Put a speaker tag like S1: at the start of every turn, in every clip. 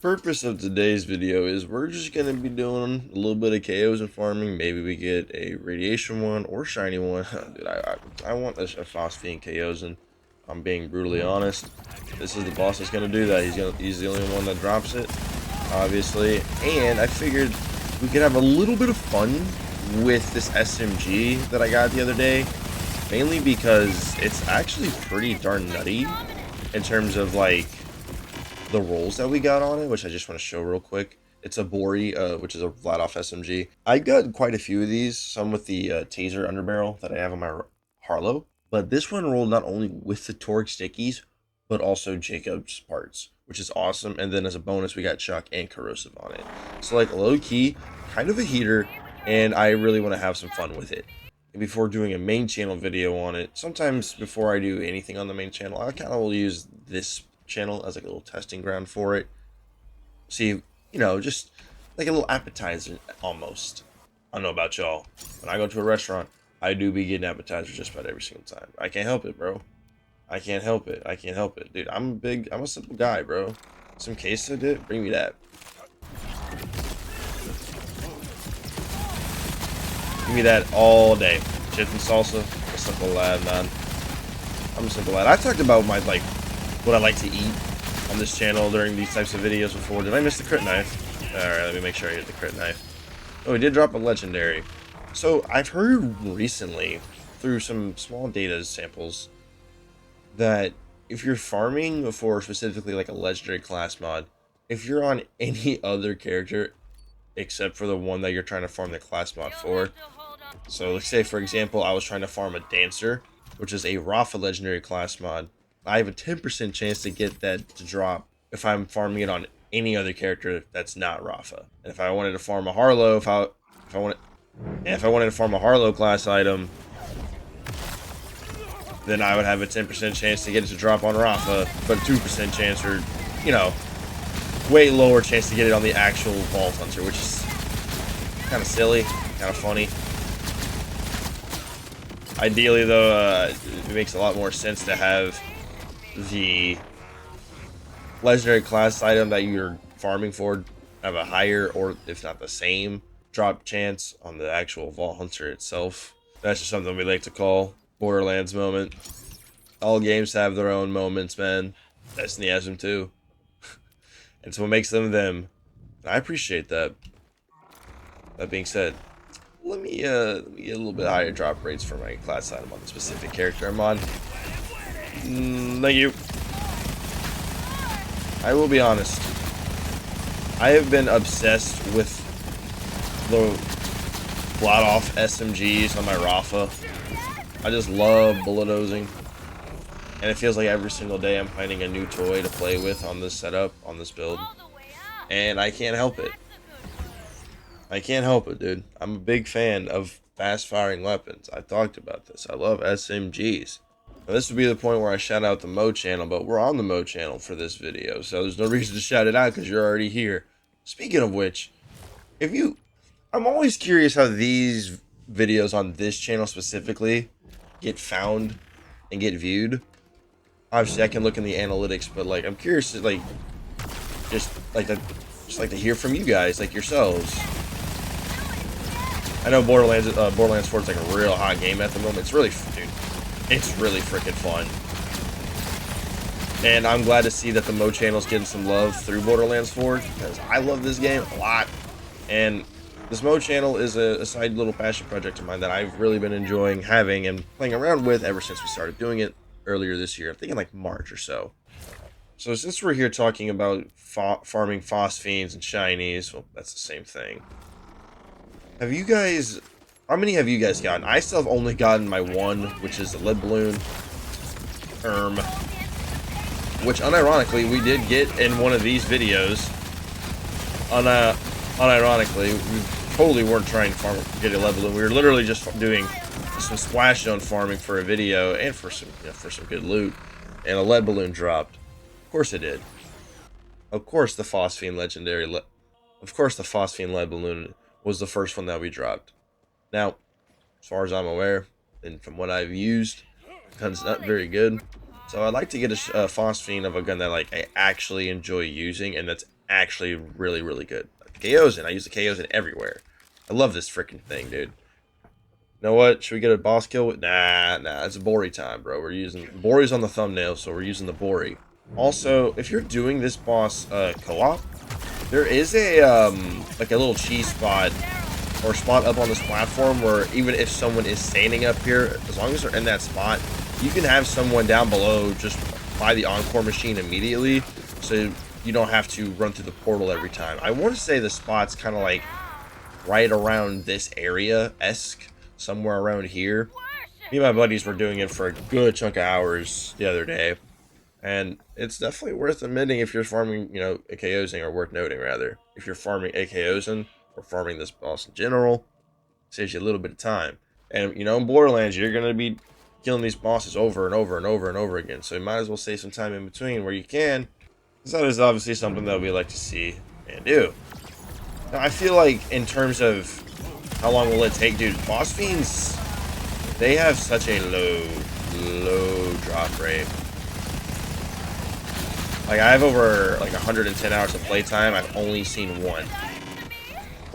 S1: Purpose of today's video is we're just going to be doing a little bit of Kaoson farming. Maybe we get a radiation one or shiny one. Dude, I want a Phosphine Kaoson. I'm being brutally honest. This is the boss that's going to do that. He's the only one that drops it, obviously. And I figured we could have a little bit of fun with this SMG that I got the other day. Mainly because it's actually pretty darn nutty in terms of like the rolls that we got on it, which I just want to show real quick. It's a Boory, which is a flat off SMG. I got quite a few of these, some with the taser underbarrel that I have on my Harlow, but this one rolled not only with the Torque stickies, but also Jacob's parts, which is awesome. And then as a bonus, we got Chuck and Corrosive on it. So like low key, kind of a heater, and I really want to have some fun with it. And before doing a main channel video on it, sometimes before I do anything on the main channel, I kind of will use this channel as like a little testing ground for it. See, just like a little appetizer almost. I don't know about y'all. When I go to a restaurant, I do be getting appetizers just about every single time. I can't help it, bro. I can't help it. I can't help it. Dude, I'm a simple guy, bro. Some queso, dude, bring me that. Give me that all day. Chips and salsa. I'm a simple lad, man. I'm a simple lad. I've talked about my what I like to eat on this channel during these types of videos before. Did I miss the crit knife? Alright, let me make sure I hit the crit knife. Oh, we did drop a legendary. So, I've heard recently, through some small data samples, that if you're farming for specifically like a legendary class mod, if you're on any other character except for the one that you're trying to farm the class mod for, so let's say for example I was trying to farm a dancer, which is a Rafa legendary class mod, I have a 10% chance to get that to drop if I'm farming it on any other character that's not Rafa. And if I wanted to farm a Harlow, if I wanted to farm a Harlow class item, then I would have a 10% chance to get it to drop on Rafa, but a 2% chance, or way lower chance to get it on the actual Vault Hunter, which is kind of silly, kind of funny. Ideally, though, it makes a lot more sense to have the legendary class item that you're farming for have a higher, or if not the same, drop chance on the actual Vault Hunter itself. That's just something we like to call Borderlands moment. All games have their own moments, man. Destiny has them too. It's what makes them them. I appreciate that. That being said, let me get a little bit higher drop rates for my class item on the specific character I'm on. Thank you. I will be honest. I have been obsessed with the flat off SMGs on my Rafa. I just love bulletozing. And it feels like every single day I'm finding a new toy to play with on this setup, on this build. And I can't help it. I can't help it, dude. I'm a big fan of fast-firing weapons. I talked about this. I love SMGs. Now, this would be the point where I shout out the Mo channel, but we're on the Mo channel for this video, so there's no reason to shout it out because you're already here. Speaking of which, I'm always curious how these videos on this channel specifically get found and get viewed. Obviously, I can look in the analytics, but I'm curious to just like to hear from you guys, like yourselves. I know Borderlands 4 is like a real hot game at the moment. It's really, dude, it's really freaking fun. And I'm glad to see that the Mo channel's getting some love through Borderlands 4 because I love this game a lot. And this Mo channel is a side little passion project of mine that I've really been enjoying having and playing around with ever since we started doing it earlier this year. I'm thinking like March or so. So since we're here talking about farming Phosphenes and shinies, well, that's the same thing. How many have you guys gotten? I still have only gotten my one, which is the lead balloon. Which unironically, we did get in one of these videos. Unironically, we totally weren't trying to get a lead balloon. We were literally just doing some splash zone farming for a video and for some good loot. And a lead balloon dropped. Of course it did. Of course the Phosphine lead balloon was the first one that we dropped. Now, as far as I'm aware, and from what I've used, the gun's not very good. So I'd like to get a Phosphine of a gun that I actually enjoy using and that's actually really, really good. Kaoson, I use the Kaoson everywhere. I love this freaking thing, dude. You know what? Should we get a boss kill with? Nah, it's Boory time, bro. We're using Bory's on the thumbnail, so we're using the Boory. Also, if you're doing this boss co-op, there is a like a little cheese spot or spot up on this platform where even if someone is standing up here, as long as they're in that spot, you can have someone down below just buy the encore machine immediately, so you don't have to run through the portal every time. I want to say the spot's kind of like right around this area-esque, somewhere around here. Me and my buddies were doing it for a good chunk of hours the other day, and it's definitely worth admitting if you're farming, you know, a Kaosin, or worth noting rather, if you're farming a Kaosin or farming this boss in general, it saves you a little bit of time. And you know, in Borderlands, you're gonna be killing these bosses over and over and over and over again, so you might as well save some time in between where you can. So that is obviously something that we like to see and do. Now, I feel like in terms of how long will it take, dude, Phosphenes, they have such a low drop rate. Like, I have over like 110 hours of playtime. I've only seen one.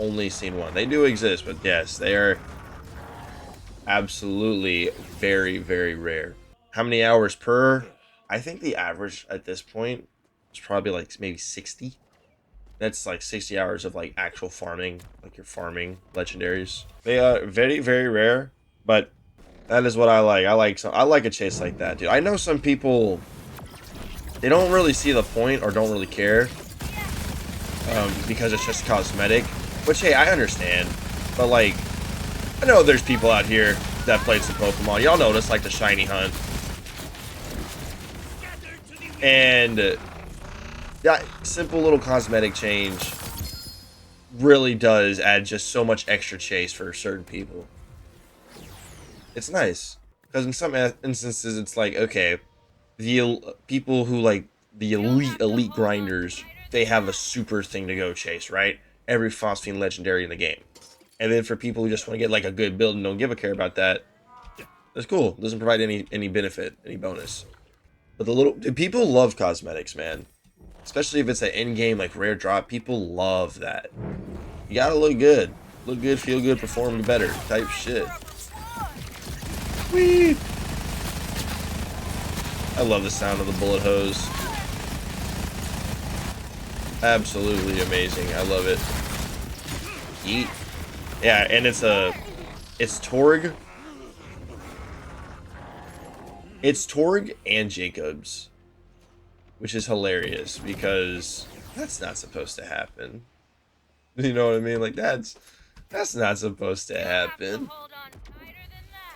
S1: Only seen one. They do exist, but yes, they are absolutely very, very rare. How many hours per? I think the average at this point is probably like maybe 60. That's like 60 hours of like actual farming, like you're farming legendaries. They are very, very rare, but that is what I like. I like a chase like that, dude. I know some people, they don't really see the point or don't really care because it's just cosmetic, which, hey, I understand, but like, I know there's people out here that play some Pokemon. Y'all notice like the shiny hunt, and that simple little cosmetic change really does add just so much extra chase for certain people. It's nice because in some instances it's like, okay, the people who like the elite grinders, they have a super thing to go chase, right? Every Phosphine legendary in the game. And then for people who just want to get like a good build and don't give a care about that, that's cool. It doesn't provide any benefit, any bonus. But the people love cosmetics, man. Especially if it's an in-game like rare drop, people love that. You gotta look good, feel good, perform better type shit. Whee! I love the sound of the bullet hose. Absolutely amazing. I love it. Yeet. Yeah, and it's Torg. It's Torg and Jacobs, which is hilarious because that's not supposed to happen. You know what I mean? Like that's not supposed to happen.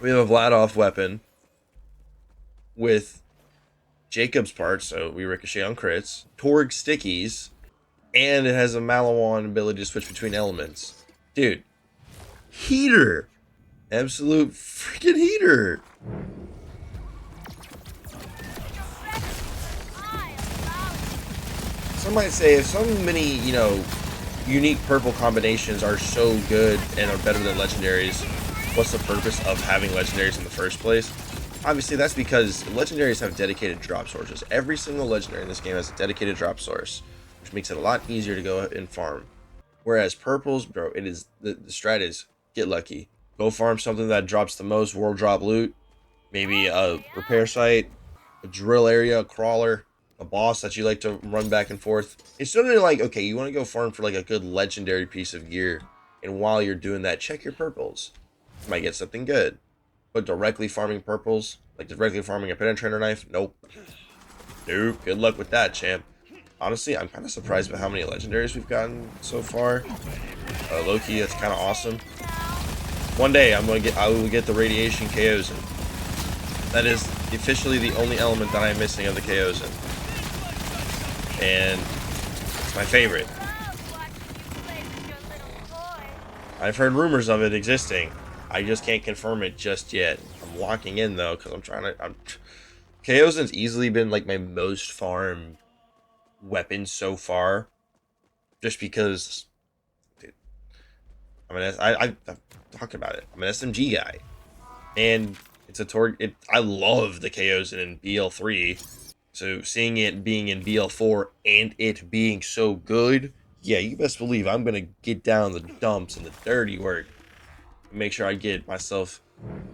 S1: We have a Vladoff weapon with Jacob's parts, so we ricochet on crits, Torg stickies, and it has a Malawan ability to switch between elements. Dude, heater! Absolute freaking heater! Some might say if so many, you know, unique purple combinations are so good and are better than legendaries, what's the purpose of having legendaries in the first place? Obviously, that's because legendaries have dedicated drop sources. Every single legendary in this game has a dedicated drop source, which makes it a lot easier to go and farm. Whereas purples, bro, it is the strat is get lucky. Go farm something that drops the most world drop loot. Maybe a repair site, a drill area, a crawler, a boss that you like to run back and forth. It's certainly like, okay, you want to go farm for like a good legendary piece of gear, and while you're doing that, check your purples. You might get something good. But directly farming purples, like directly farming a penetrator knife, nope. Nope. Good luck with that, champ. Honestly, I'm kind of surprised by how many legendaries we've gotten so far. Loki, that's kind of awesome. One day, I will get the radiation Kaoson. That is officially the only element that I'm missing of the Kaoson. And it's my favorite. I've heard rumors of it existing. I just can't confirm it just yet. I'm locking in though, because Kaoson's easily been like my most farmed weapon so far. Just because, dude, I've talked about it. I'm an SMG guy. And it's a Torg. I love the Kaoson in BL3. So seeing it being in BL4 and it being so good, yeah, you best believe I'm gonna get down the dumps and the dirty work. Make sure I get myself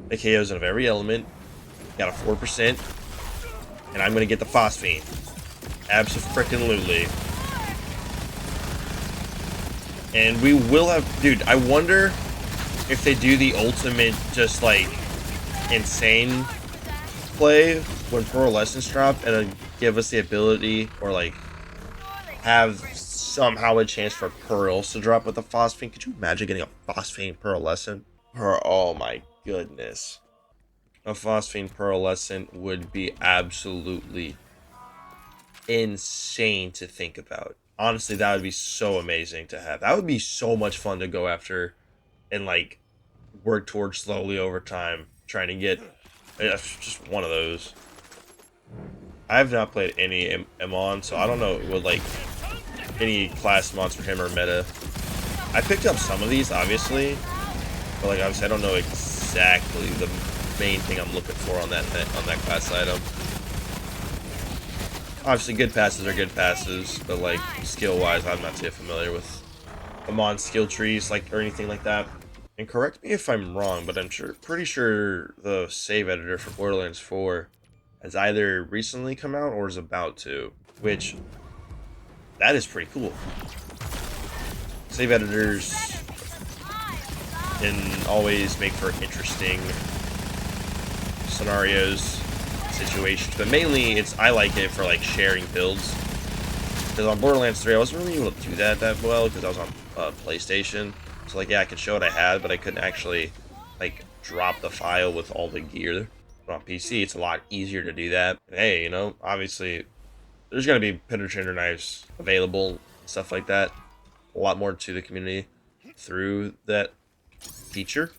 S1: the KOs of every element. Got a 4%, and I'm gonna get the Phosphine. Abso-freaking-lutely. And we will have, dude, I wonder if they do the ultimate just like insane play when Pearlescence drop and give us the ability or like have somehow a chance for Pearls to drop with the Phosphine. Could you imagine getting a Phosphine Pearlescent? Oh my goodness. A Phosphine Pearlescent would be absolutely insane to think about. Honestly, that would be so amazing to have. That would be so much fun to go after and like work towards slowly over time, trying to get just one of those. I have not played any Amon, so I don't know what like any class mods for him or meta. I picked up some of these, obviously, but like obviously I don't know exactly the main thing I'm looking for on that class item. Obviously, good passes are good passes, but like skill-wise, I'm not too familiar with Amon skill trees like or anything like that. And correct me if I'm wrong, but I'm pretty sure the save editor for Borderlands 4 has either recently come out or is about to, which that is pretty cool. Save editors can always make for interesting scenarios, situations, but mainly I like it for like sharing builds. Because on Borderlands 3, I wasn't really able to do that well because I was on PlayStation. So like, yeah, I could show what I had, but I couldn't actually like drop the file with all the gear. But on PC, it's a lot easier to do that. And hey, you know, obviously, there's gonna be penetrator knives available, stuff like that. A lot more to the community through that feature.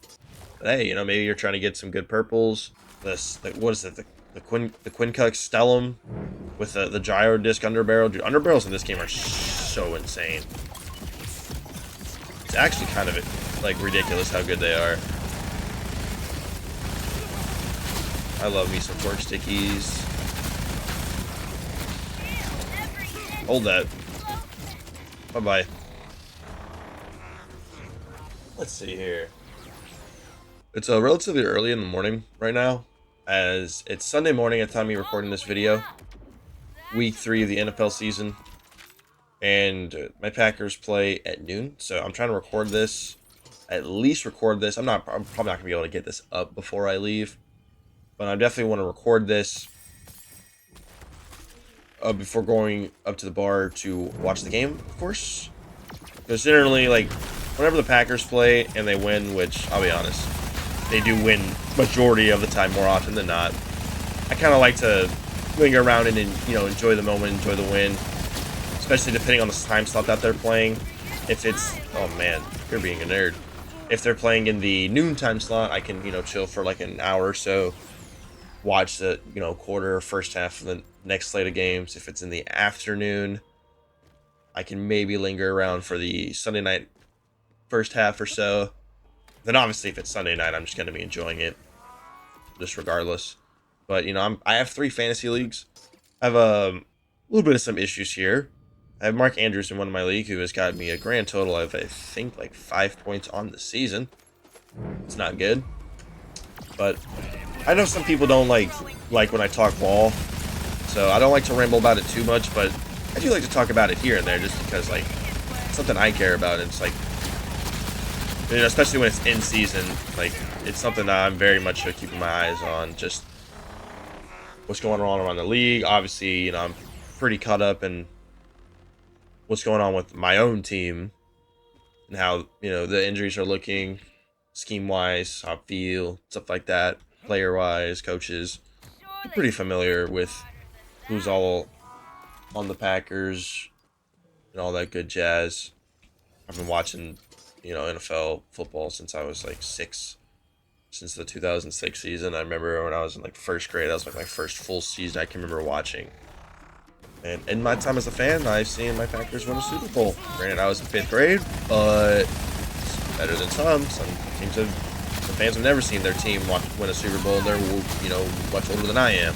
S1: But hey, you know, maybe you're trying to get some good purples. This, what is it? The Quincux Stellum with the gyro disc underbarrel. Dude, underbarrels in this game are so insane. It's actually kind of like ridiculous how good they are. I love me some torque stickies. Hold that. Bye-bye. Let's see here. It's relatively early in the morning right now, as it's Sunday morning at the time of recording this video. Week 3 of the NFL season. And my Packers play at noon, so I'm trying to record this. At least record this. I'm probably not going to be able to get this up before I leave. But I definitely want to record this before going up to the bar to watch the game, of course. Because generally, like, whenever the Packers play and they win, which, I'll be honest, they do win majority of the time more often than not, I kind of like to linger around and, you know, enjoy the moment, enjoy the win. Especially depending on the time slot that they're playing. If it's, oh man, you're being a nerd. If they're playing in the noontime slot, I can, you know, chill for like an hour or so. Watch the, you know, quarter or first half of the next slate of games. If it's in the afternoon, I can maybe linger around for the Sunday night first half or so. Then obviously if it's Sunday night, I'm just going to be enjoying it. Just regardless. But, you know, I have 3 fantasy leagues. I have a little bit of some issues here. I have Mark Andrews in one of my league who has got me a grand total of, I think, like 5 points on the season. It's not good. But I know some people don't like when I talk ball. So I don't like to ramble about it too much, but I do like to talk about it here and there just because, like, it's something I care about. And it's like, you know, especially when it's in season, like, it's something that I'm very much keeping my eyes on. Just what's going on around the league. Obviously, you know, I'm pretty caught up in what's going on with my own team and how, you know, the injuries are looking, scheme-wise, how I feel, stuff like that, player-wise, coaches. I'm pretty familiar with who's all on the Packers and all that good jazz. I've been watching, you know, NFL football since I was like 6, since the 2006 season. I remember when I was in like first grade, that was like my first full season I can remember watching. And in my time as a fan, I've seen my Packers win a Super Bowl. Granted, I was in 5th grade, but it's better than some. Some fans have never seen their team win a Super Bowl, and they're, you know, much older than I am.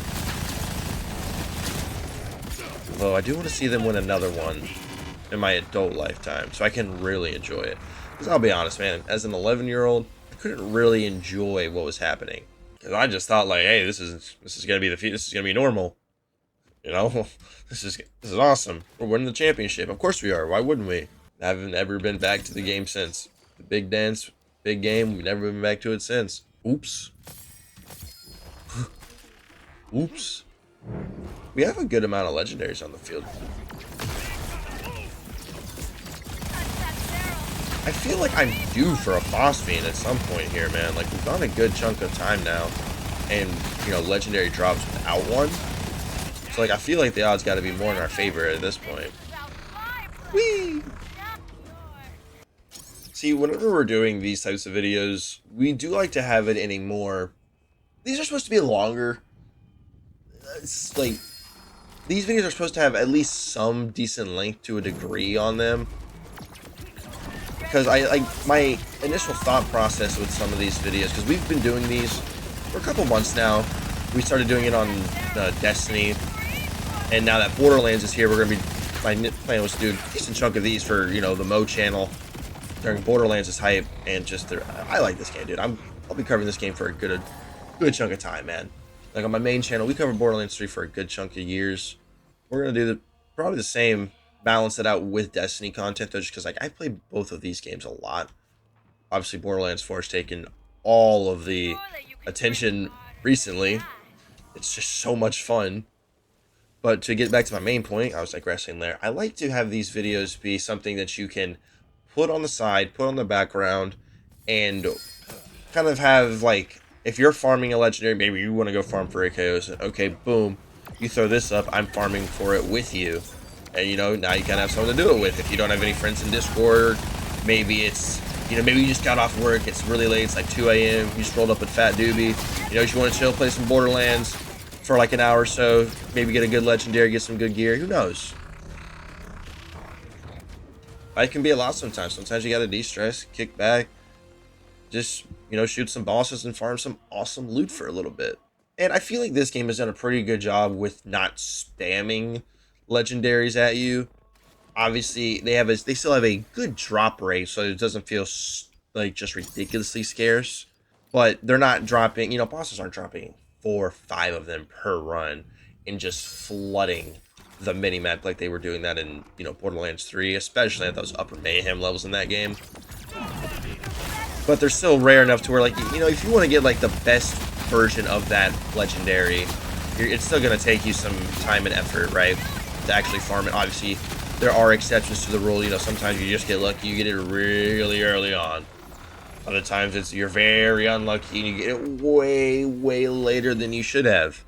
S1: Although I do want to see them win another one in my adult lifetime, so I can really enjoy it. Because I'll be honest, man, as an 11-year-old, I couldn't really enjoy what was happening. Because I just thought, like, hey, this is gonna be this is gonna be normal. You know, this is awesome. We're winning the championship. Of course we are. Why wouldn't we? I haven't ever been back to the game since. The big dance, big game. We've never been back to it since. Oops. Oops. We have a good amount of legendaries on the field. I feel like I'm due for a Phosphine at some point here, man. Like, we've gone a good chunk of time now. And, you know, legendary drops without one. So, like, I feel like the odds got to be more in our favor at this point. Whee! See, whenever we're doing these types of videos, we do like to have it in a more... These are supposed to be longer. It's like... These videos are supposed to have at least some decent length to a degree on them. Because my initial thought process with some of these videos, because we've been doing these for a couple months now. We started doing it on Destiny, and now that Borderlands is here, we're gonna be. My plan was to do a decent chunk of these for, you know, the Mo channel during Borderlands' hype, and just I like this game, dude. I'll be covering this game for a good chunk of time, man. Like on my main channel, we covered Borderlands 3 for a good chunk of years. We're gonna do probably the same. Balance it out with Destiny content, though, just because like I play both of these games a lot. Obviously, Borderlands 4 has taken all of the attention recently. It's just so much fun. But to get back to my main point, I was digressing there. I like to have these videos be something that you can put on the side, put on the background, and kind of have, like, if you're farming a legendary, maybe you want to go farm for a Kaoson. Okay, boom. You throw this up, I'm farming for it with you. And, you know, now you kind of have someone to do it with. If you don't have any friends in Discord, maybe it's, you know, maybe you just got off work, it's really late, it's like 2 a.m., you just rolled up with Fat Doobie, you know, you want to chill, play some Borderlands for like an hour or so, maybe get a good legendary, get some good gear, who knows? Life can be a lot sometimes. Sometimes you gotta de-stress, kick back, just, you know, shoot some bosses and farm some awesome loot for a little bit. And I feel like this game has done a pretty good job with not spamming legendaries at you. Obviously, they still have a good drop rate, so it doesn't feel like just ridiculously scarce. But they're not dropping, you know, bosses aren't dropping 4 or 5 of them per run and just flooding the mini-map like they were doing that in, you know, Borderlands 3, especially at those upper mayhem levels in that game. But they're still rare enough to where, like, you know, if you want to get like the best version of that legendary, it's still going to take you some time and effort, right, to actually farm it. Obviously, there are exceptions to the rule. You know, sometimes you just get lucky, you get it really early on. Other times you're very unlucky and you get it way later than you should have.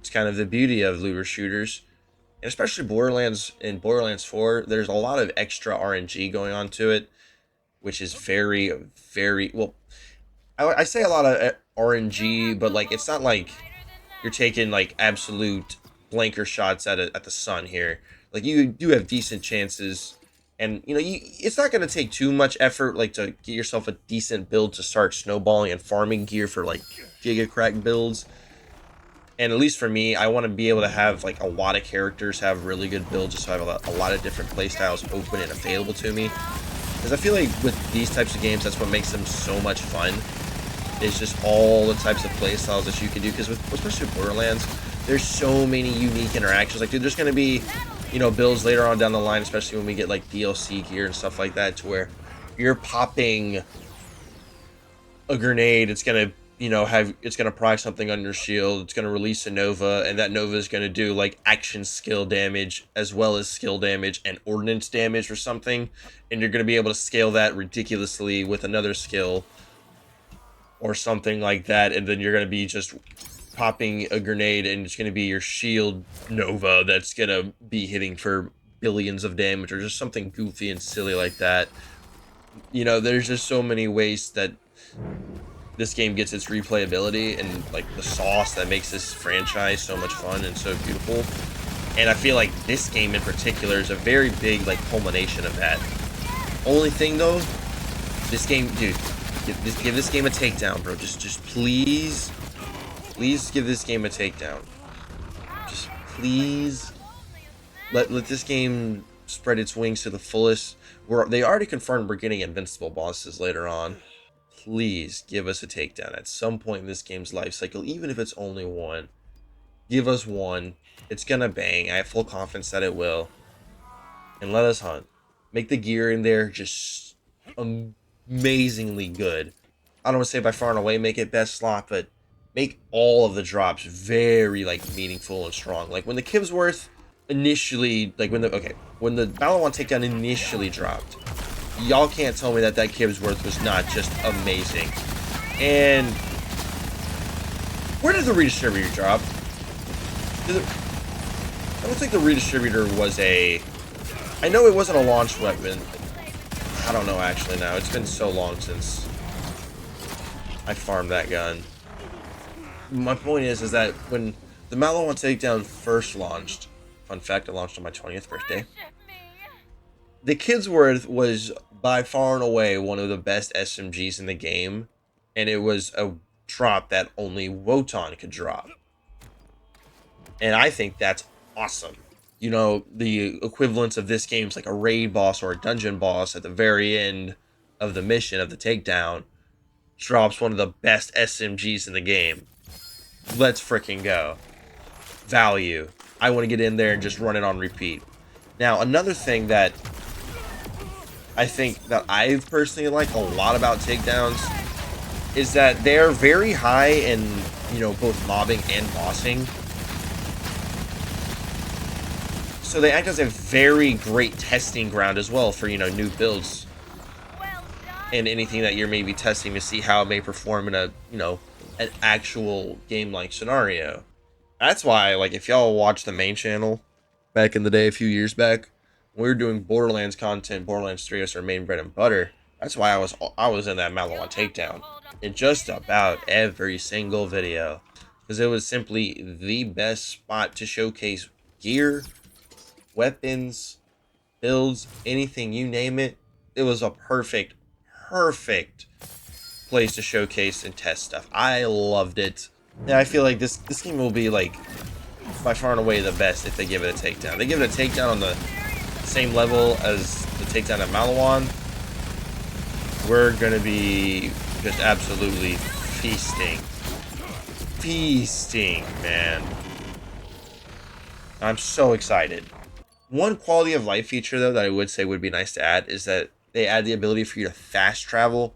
S1: It's kind of the beauty of looter shooters, and especially Borderlands. In Borderlands 4, there's a lot of extra RNG going on to it, which is very well. I say a lot of RNG, but like it's not like you're taking like absolute blanker shots at the sun here. Like, you do have decent chances, and you know, it's not going to take too much effort like to get yourself a decent build to start snowballing and farming gear for like giga crack builds. And at least for me, I want to be able to have like a lot of characters have really good builds, just so I have a lot of different playstyles open and available to me. Because I feel like with these types of games, that's what makes them so much fun. It's just all the types of playstyles that you can do. Because especially with Borderlands, there's so many unique interactions. Like, dude, there's going to be, you know, builds later on down the line, especially when we get like DLC gear and stuff like that, to where you're popping a grenade. It's going to, you know, it's going to proc something on your shield. It's going to release a Nova, and that Nova is going to do like action skill damage as well as skill damage and ordnance damage or something. And you're going to be able to scale that ridiculously with another skill or something like that. And then you're going to be just popping a grenade, and it's going to be your shield Nova that's going to be hitting for billions of damage, or just something goofy and silly like that. You know, there's just so many ways that this game gets its replayability, and like the sauce that makes this franchise so much fun and so beautiful. And I feel like this game in particular is a very big like culmination of that. Only thing though, this game, dude, give this game a takedown, bro. Just please give this game a takedown. Just please Let this game spread its wings to the fullest. They already confirmed we're getting invincible bosses later on. Please give us a takedown at some point in this game's life cycle, even if it's only one. Give us one. It's gonna bang. I have full confidence that it will. And let us hunt. Make the gear in there just amazingly good. I don't want to say by far and away make it best slot, but make all of the drops very like meaningful and strong. Like when the Kibsworth initially, like when the Balawon takedown initially dropped, y'all can't tell me that Kibsworth was not just amazing. And where did the redistributor drop? I don't think the redistributor was a. I know it wasn't a launch weapon. I don't know actually now. It's been so long since I farmed that gun. My point is that when the Malawon takedown first launched, fun fact, it launched on my 20th birthday. The Kidsworth was by far and away one of the best SMGs in the game, and it was a drop that only Wotan could drop. And I think that's awesome. You know, the equivalence of this game's like a raid boss or a dungeon boss at the very end of the mission of the takedown drops one of the best SMGs in the game. Let's freaking go. Value. I want to get in there and just run it on repeat. Now, another thing that I think that I've personally liked a lot about takedowns is that they're very high in, you know, both mobbing and bossing. So they act as a very great testing ground as well for, you know, new builds and anything that you're maybe testing to see how it may perform in a, you know, an actual game-like scenario. That's why, like, if y'all watch the main channel back in the day, a few years back, when we were doing Borderlands content, Borderlands 3 as our main bread and butter, that's why I was in that Malawon takedown in just about every single video, because it was simply the best spot to showcase gear, weapons, builds, anything, you name it. It was a perfect place to showcase and test stuff. I loved it. And I feel like this game will be like by far and away the best if they give it a takedown. They give it a takedown on the same level as the takedown at Malawon. We're gonna be just absolutely feasting, man. I'm so excited. One quality of life feature, though, that I would say would be nice to add is that they add the ability for you to fast travel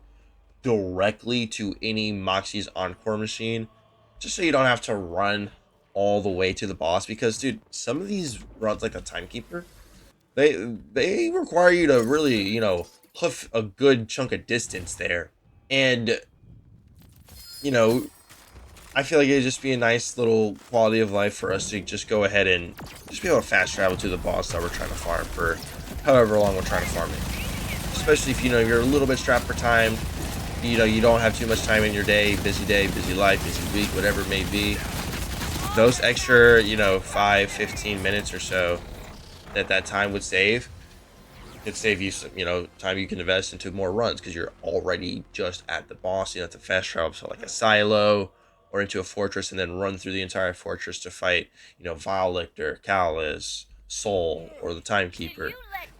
S1: directly to any Moxie's Encore machine, just so you don't have to run all the way to the boss. Because, dude, some of these runs, like the Timekeeper, they require you to really, you know, hoof a good chunk of distance there. And, you know, I feel like it'd just be a nice little quality of life for us to just go ahead and just be able to fast travel to the boss that we're trying to farm for however long we're trying to farm it. Especially if, you know, you're a little bit strapped for time, you know, you don't have too much time in your day, busy life, busy week, whatever it may be. Those extra, you know, 5-15 minutes or so that time would save, it'd save you some, you know, time you can invest into more runs because you're already just at the boss. You don't have to fast travel to like a silo or into a fortress and then run through the entire fortress to fight, you know, Vilector, Callus, Soul, or the Timekeeper,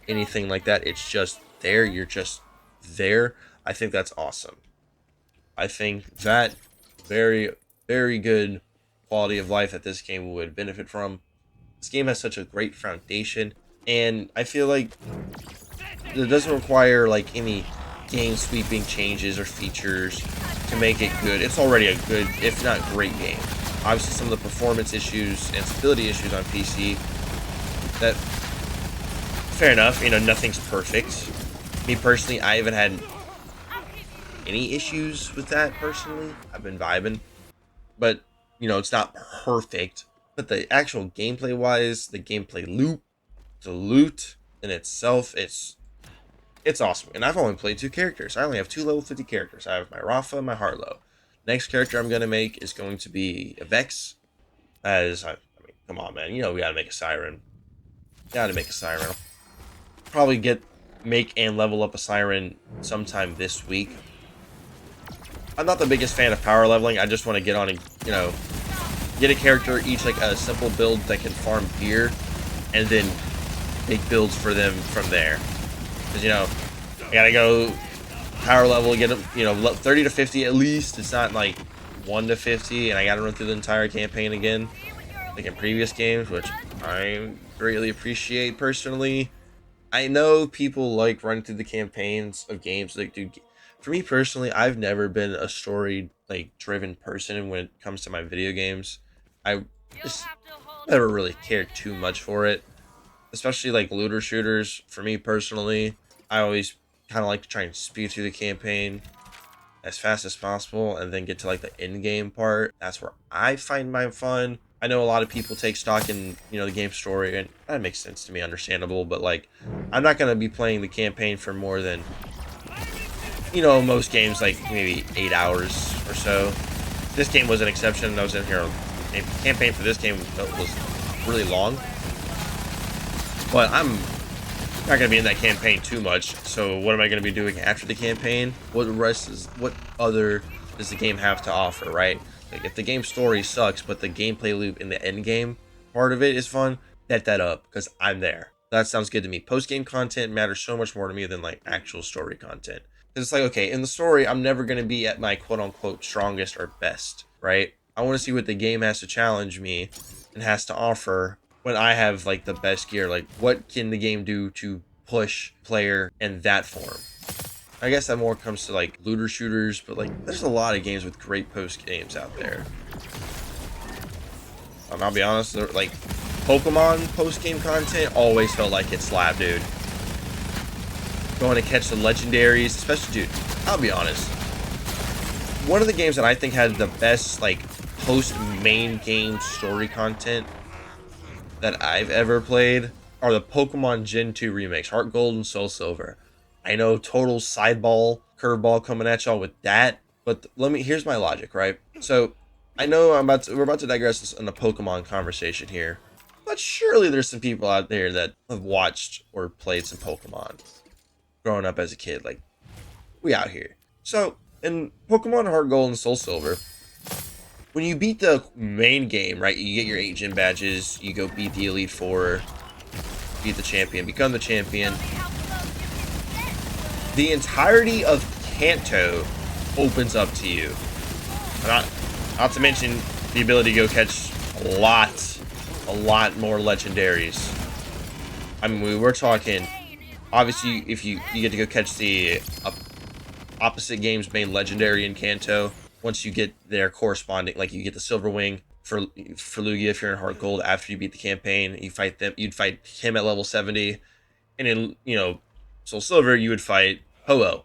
S1: anything like that. It's just there. You're just there. I think that's awesome. I think that very good quality of life that this game would benefit from. This game has such a great foundation, and I feel like it doesn't require like any game sweeping changes or features to make it good. It's already a good, if not great game. Obviously some of the performance issues and stability issues on PC, that fair enough, you know, nothing's perfect. Me personally, I haven't had any issues with that personally. I've been vibing, but you know, it's not perfect. But the actual gameplay wise, the gameplay loop, the loot in itself, it's awesome. And I've only played 2 characters. I only have 2 level 50 characters. I have my Rafa and my Harlow. Next character I'm going to make is going to be a Vex. I mean, come on, man. You know we got to make a Siren. Got to make a Siren. I'll probably make and level up a Siren sometime this week. I'm not the biggest fan of power leveling. I just want to get on and, you know, get a character, each like a simple build that can farm gear, and then make builds for them from there. Because, you know, I gotta go power level, get them, you know, 30 to 50 at least. It's not like 1 to 50, and I gotta run through the entire campaign again, like in previous games, which I greatly appreciate personally. I know people like running through the campaigns of games. Like, dude, for me personally, I've never been a story like driven person when it comes to my video games. I just never really cared too much for it, especially like looter shooters. For me personally, I always kind of like to try and speed through the campaign as fast as possible and then get to like the end game part. That's where I find my fun. I know a lot of people take stock in, you know, the game story, and that makes sense to me, understandable, but like I'm not going to be playing the campaign for more than, you know, most games, like maybe 8 hours or so. This game was an exception. I was in here. The campaign for this game was really long, but I'm not gonna be in that campaign too much. So what am I gonna be doing after the campaign? What other does the game have to offer, right? Like if the game story sucks, but the gameplay loop in the end game part of it is fun, bet that up because I'm there. That sounds good to me. Post game content matters so much more to me than like actual story content. Because it's like, okay, in the story, I'm never gonna be at my quote unquote strongest or best, right? I want to see what the game has to challenge me and has to offer when I have like the best gear. Like what can the game do to push player in that form? I guess that more comes to like looter shooters, but like there's a lot of games with great post games out there. I'll be honest, like Pokemon post game content always felt like it slapped, dude. Going to catch the legendaries, especially, dude, I'll be honest, one of the games that I think had the best like post main game story content that I've ever played are the Pokemon Gen 2 remakes, Heart Gold and Soul Silver. I know total sideball, curveball coming at y'all with that, but here's my logic, right? So I know we're about to digress in a Pokemon conversation here, but surely there's some people out there that have watched or played some Pokemon growing up as a kid. Like, we out here. So in Pokemon Heart Gold and Soul Silver, when you beat the main game, right, you get your 8 gym badges, you go beat the Elite Four, beat the champion, become the champion. The entirety of Kanto opens up to you. Not to mention the ability to go catch a lot more legendaries. I mean, we're talking, obviously, if you get to go catch the opposite game's main legendary in Kanto. Once you get their corresponding, like you get the Silver Wing for Lugia if you're in Heart Gold after you beat the campaign, you fight them. You'd fight him at level 70, and in, you know, Soul Silver you would fight Ho-Oh.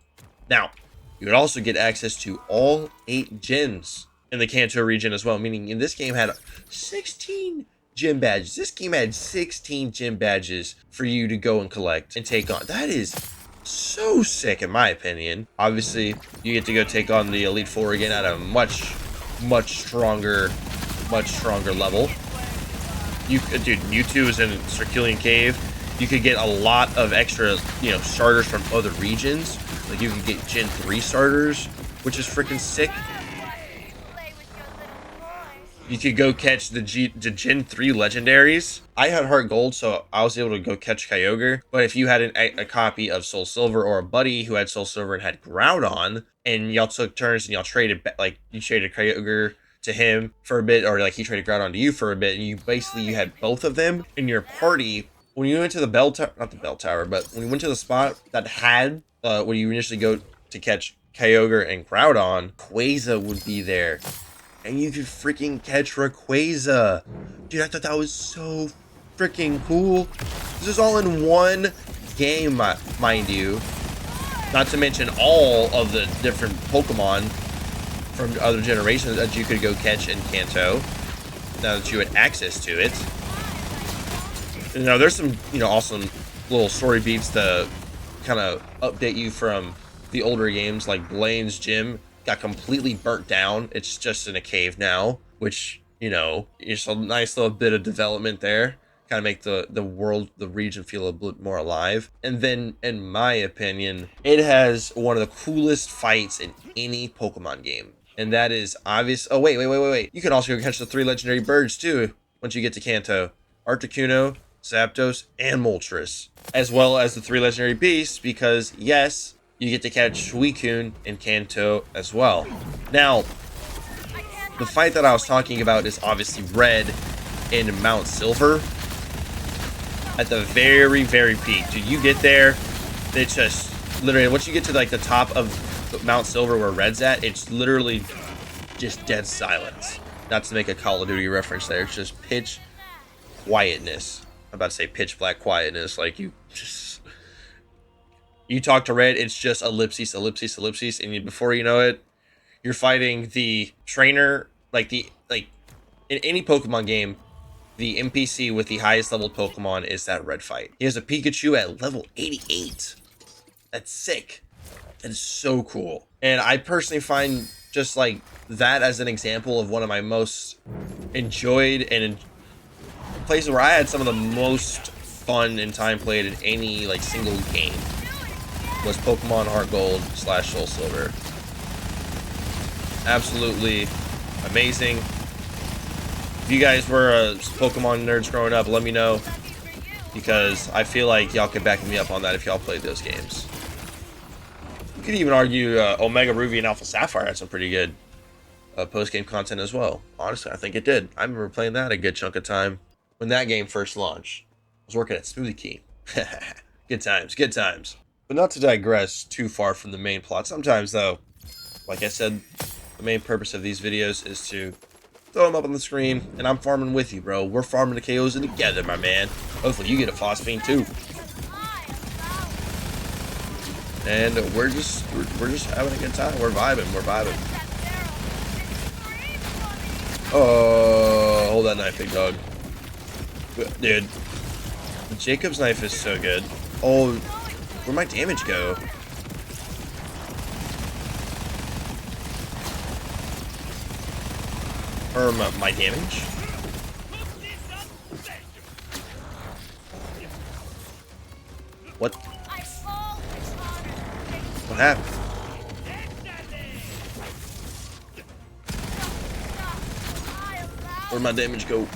S1: Now you would also get access to all 8 gyms in the Kanto region as well. Meaning in this game had 16 gym badges. This game had 16 gym badges for you to go and collect and take on. That is so sick in my opinion. Obviously you get to go take on the Elite Four again at a much stronger level. Dude, Mewtwo is in Circulian Cave. You could get a lot of extra, you know, starters from other regions. Like you could get Gen 3 starters, which is freaking sick. You could go catch the Gen 3 legendaries. I had Heart Gold, so I was able to go catch Kyogre. But if you had a copy of Soul Silver or a buddy who had Soul Silver and had Groudon, and y'all took turns and y'all traded, like you traded Kyogre to him for a bit, or like he traded Groudon to you for a bit, and you had both of them in your party. When you went to the bell tower, not the bell tower, but when you went to the spot that had when you initially go to catch Kyogre and Groudon, Quasar would be there. And you could freaking catch Rayquaza. Dude, I thought that was so freaking cool. This is all in one game, mind you. Not to mention all of the different Pokemon from other generations that you could go catch in Kanto, now that you had access to it. You know, there's some, you know, awesome little story beats to kind of update you from the older games, like Blaine's Gym got completely burnt down. It's just in a cave now, which, you know, it's a nice little bit of development there. Kind of make the world, the region feel a bit more alive. And then, in my opinion, it has one of the coolest fights in any Pokemon game. And that is obvious. Oh, wait. You can also go catch the 3 legendary birds, too, once you get to Kanto. Articuno, Zapdos, and Moltres, as well as the 3 legendary beasts, because yes, you get to catch Suicune and Kanto as well. Now, the fight that I was talking about is obviously Red in Mount Silver. At the very, very peak. Dude, you get there, it's just, literally, once you get to like the top of Mount Silver where Red's at, it's literally just dead silence. Not to make a Call of Duty reference there, it's just pitch quietness. I'm about to say pitch black quietness, like you talk to Red, it's just ellipses, ellipses, ellipses, and before you know it, you're fighting the trainer, like in any Pokemon game, the NPC with the highest leveled Pokemon is that Red fight. He has a Pikachu at level 88. That's sick. That is so cool. And I personally find just like that as an example of one of my most enjoyed and places where I had some of the most fun and time played in any like single game was Pokemon Heart Gold / Soul Silver. Absolutely amazing. If you guys were Pokemon nerds growing up, let me know, because I feel like y'all could back me up on that if y'all played those games. You could even argue Omega Ruby and Alpha Sapphire had some pretty good post-game content as well. Honestly, I think it did. I remember playing that a good chunk of time when that game first launched. I was working at Smoothie King. Good times, good times. But not to digress too far from the main plot. Sometimes, though, like I said, the main purpose of these videos is to throw them up on the screen, and I'm farming with you, bro. We're farming the Kaoson together, my man. Hopefully you get a Phosphine too. And we're just having a good time. We're vibing. We're vibing. Oh, hold that knife, big dog. Dude, Jacob's knife is so good. Oh, where'd my damage go? Or my damage? What? What happened? Where'd my damage go?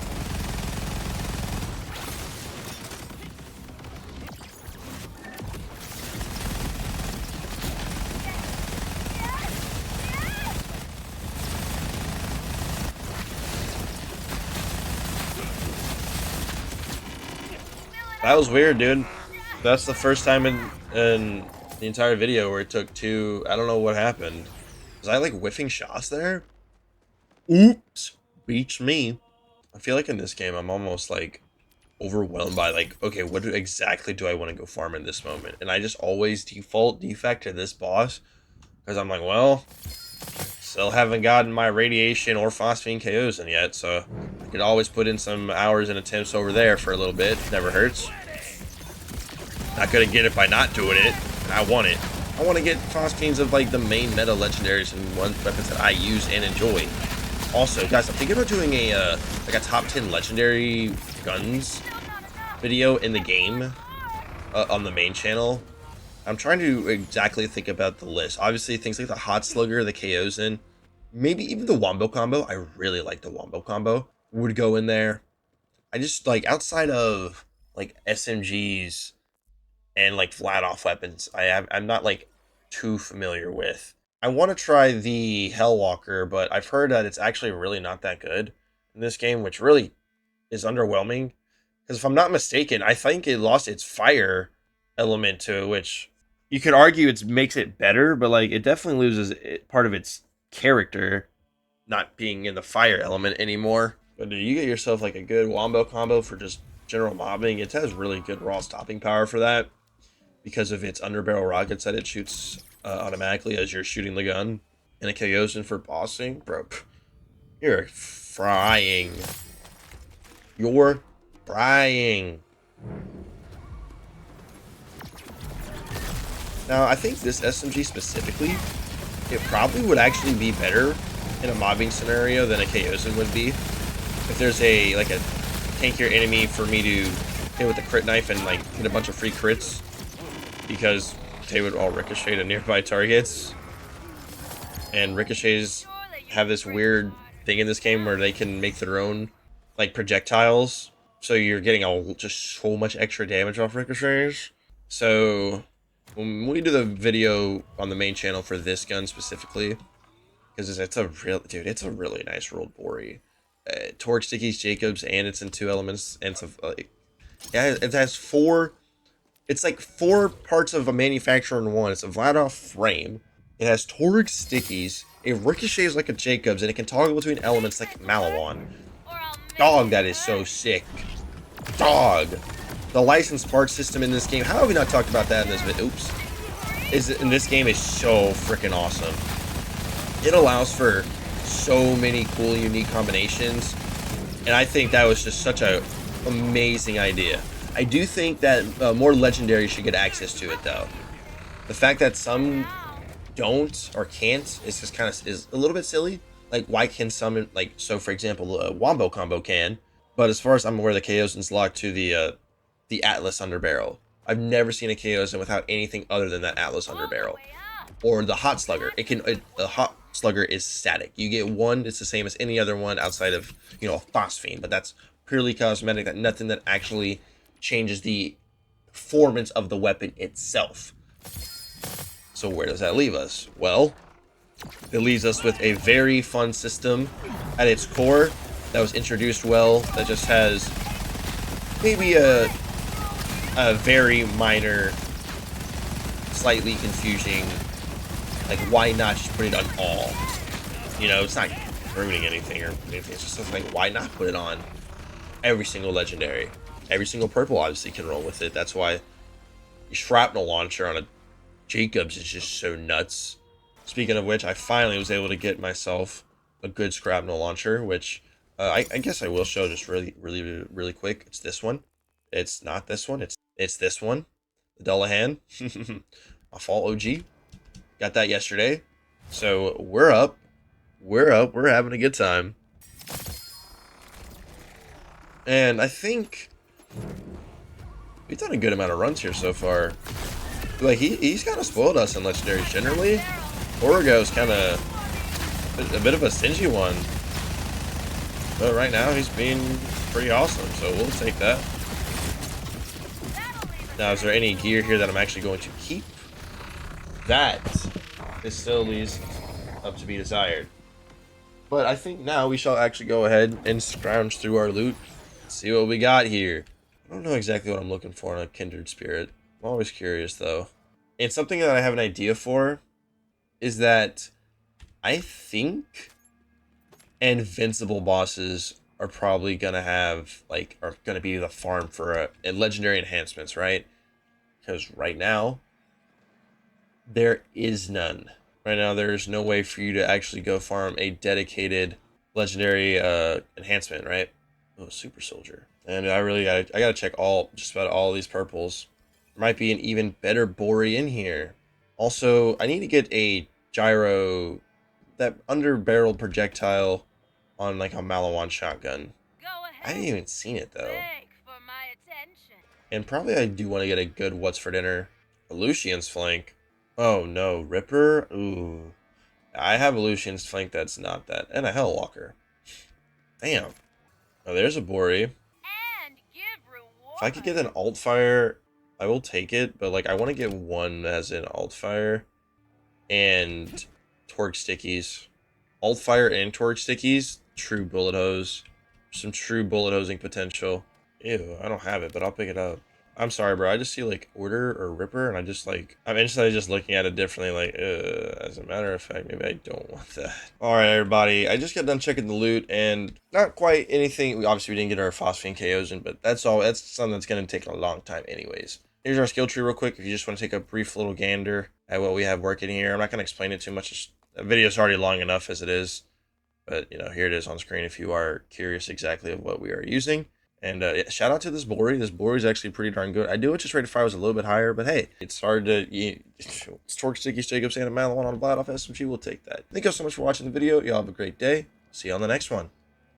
S1: That was weird, dude. That's the first time in the entire video where it took two. I don't know what happened. Was I like whiffing shots there? Oops. Beats me. I feel like in this game I'm almost like overwhelmed by like, okay, what exactly do I want to go farm in this moment? And I just always defect to this boss because I'm like, well, still haven't gotten my radiation or phosphine Kaoson yet, so I could always put in some hours and attempts over there for a little bit. Never hurts. Not gonna get it by not doing it. I want it. I want to get phosphines of like the main meta legendaries and weapons that I use and enjoy. Also, guys, I'm thinking about doing a like a top 10 legendary guns video in the game on the main channel. I'm trying to exactly think about the list. Obviously, things like the Hot Slugger, the Kaoson, maybe even the Wombo combo. I really like the Wombo combo. Would go in there. I just like outside of like SMGs and like flat off weapons, I'm not like too familiar with. I want to try the Hellwalker, but I've heard that it's actually really not that good in this game, which really is underwhelming. Because if I'm not mistaken, I think it lost its fire element to it, which you could argue it makes it better, but like it definitely loses part of its character not being in the fire element anymore. But do you get yourself like a good Wombo combo for just general mobbing? It has really good raw stopping power for that because of its underbarrel rockets that it shoots automatically as you're shooting the gun. And a Kaoson for bossing, bro. You're frying. You're frying. Now, I think this SMG specifically, it probably would actually be better in a mobbing scenario than a Kaoson would be. If there's a tankier enemy for me to hit with a crit knife and like hit a bunch of free crits, because they would all ricochet to nearby targets. And ricochets have this weird thing in this game where they can make their own like projectiles. So you're getting just so much extra damage off ricochets. So when we do the video on the main channel for this gun specifically, because it's a real dude, it's a really nice rolled Boory. Torque Stickies Jacobs, and it's in 2 elements, and it's yeah, it has 4. It's like 4 parts of a manufacturer in one. It's a Vladoff frame. It has Torque Stickies. It ricochets like a Jacobs, and it can toggle between elements like Malawan. Dog, that is so sick. Dog. The licensed parts system in this game. How have we not talked about that in this video? Oops. In this game is so freaking awesome. It allows for so many cool, unique combinations, and I think that was just such a amazing idea. I do think that more legendaries should get access to it, though. The fact that some don't or can't is just kind of is a little bit silly. Like, why can some, like, so for example, Wombo Combo can, but as far as I'm aware, the Kaoson's locked to the Atlas underbarrel. I've never seen a Kaoson without anything other than that Atlas underbarrel. Or the Hot Slugger. The Hot Slugger is static. You get one, it's the same as any other one outside of, you know, Phosphine, but that's purely cosmetic. That nothing that actually changes the performance of the weapon itself. So where does that leave us? Well, it leaves us with a very fun system at its core that was introduced well, that just has maybe a very minor, slightly confusing, like, why not just put it on all? You know, it's not ruining anything or anything. It's just something like, why not put it on every single legendary? Every single purple obviously can roll with it. That's why the shrapnel launcher on a Jacobs is just so nuts. Speaking of which, I finally was able to get myself a good shrapnel launcher, which I guess I will show just really quick. It's this one. It's not this one. It's this one. The Dullahan. My fall OG. Got that yesterday. So we're up. We're having a good time. And I think we've done a good amount of runs here so far. Like, he's kind of spoiled us in legendaries generally. Origo's kind of a bit of a stingy one. But right now he's being pretty awesome, so we'll take that. Now, is there any gear here that I'm actually going to keep? That is still leaves up to be desired. But I think now we shall actually go ahead and scrounge through our loot. See what we got here. I don't know exactly what I'm looking for in a kindred spirit. I'm always curious, though. And something that I have an idea for is that I think invincible bosses are probably gonna have, like, are gonna be the farm for legendary enhancements, right? Because right now there is none. Right now there is no way for you to actually go farm a dedicated legendary enhancement, right? Oh, super soldier. And I gotta check just about all these purples. There might be an even better Boory in here. Also, I need to get a gyro, that under-barreled projectile on, like, a Malawan shotgun. I haven't even seen it, though. And probably I do want to get a good what's for dinner. A Lucian's flank. Oh no, Ripper? Ooh. I have a Lucian's flank that's not that. And a Hellwalker. Damn. Oh, there's a Boory. If I could get an alt fire, I will take it, but, like, I want to get one as an alt fire and torque stickies. Alt fire and torque stickies, true bullet hose. Some true bullet hosing potential. Ew, I don't have it, but I'll pick it up. I'm sorry, bro. I just see, like, Order or Ripper, and I'm instantly just looking at it differently, like, as a matter of fact, maybe I don't want that. Alright, everybody. I just got done checking the loot, and not quite anything. Obviously, we didn't get our Phosphine Kaoson, but that's all. That's something that's going to take a long time anyways. Here's our skill tree real quick, if you just want to take a brief little gander at what we have working here. I'm not going to explain it too much. The video's already long enough as it is. But, you know, here it is on screen if you are curious exactly of what we are using. And shout out to this Boory. This Boory is actually pretty darn good. I do wish its rate of fire was a little bit higher, but hey, it's hard to... It's Torque Stickies, Jacobs, and a Malawan on a Vladoff SMG. We'll take that. Thank you all so much for watching the video. Y'all have a great day. See you on the next one.